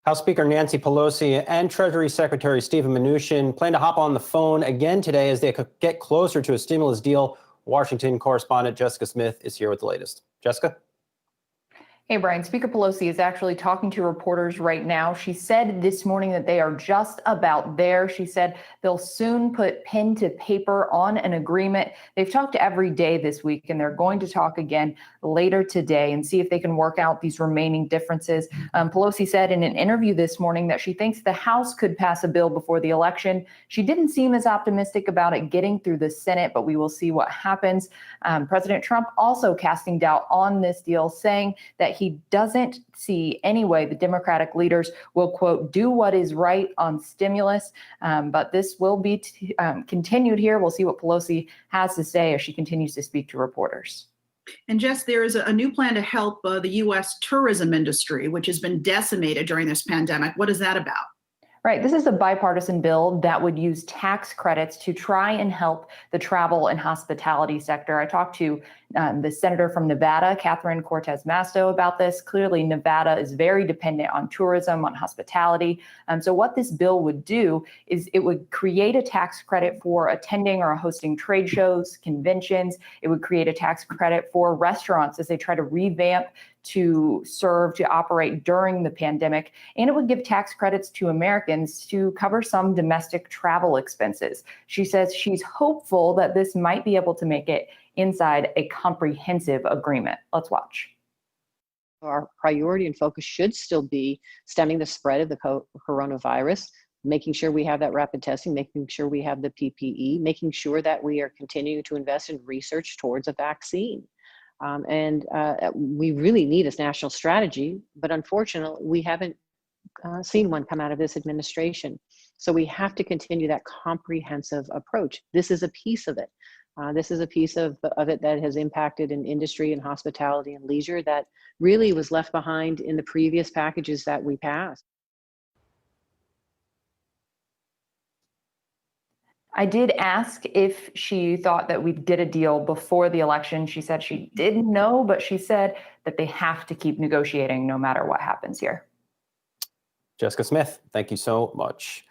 House Speaker Nancy Pelosi and Treasury Secretary Steven Mnuchin plan to hop on the phone again today as they get closer to a stimulus deal. Washington correspondent Jessica Smith is here with the latest. Jessica? Hey, Brian. Speaker Pelosi is actually talking to reporters right now. She said this morning that they are just about there. She said they'll soon put pen to paper on an agreement. They've talked every day this week, and they're going to talk again later today and see if they can work out these remaining differences. Pelosi said in an interview this morning that she thinks the House could pass a bill before the election. She didn't seem as optimistic about it getting through the Senate, but we will see what happens. President Trump also casting doubt on this deal, saying that he doesn't see any way the Democratic leaders will, quote, do what is right on stimulus. But this will be continued here. We'll see what Pelosi has to say as she continues to speak to reporters. And Jess, there is a new plan to help the U.S. tourism industry, which has been decimated during this pandemic. What is that about? Right. This is a bipartisan bill that would use tax credits to try and help the travel and hospitality sector. I talked to the senator from Nevada, Catherine Cortez Masto, about this. Clearly, Nevada is very dependent on tourism, on hospitality. So what this bill would do is it would create a tax credit for attending or hosting trade shows, conventions. It would create a tax credit for restaurants as they try to revamp to serve, to operate during the pandemic. And it would give tax credits to Americans to cover some domestic travel expenses. She says she's hopeful that this might be able to make it inside a comprehensive agreement. Let's watch. Our priority and focus should still be stemming the spread of the coronavirus, making sure we have that rapid testing, making sure we have the PPE, making sure that we are continuing to invest in research towards a vaccine. We really need a national strategy, but unfortunately, we haven't seen one come out of this administration. So we have to continue that comprehensive approach. This is a piece of it. This is a piece of it that has impacted an industry and hospitality and leisure that really was left behind in the previous packages that we passed. I did ask if she thought that we'd get a deal before the election. She said she didn't know, but she said that they have to keep negotiating no matter what happens here. Jessica Smith, thank you so much.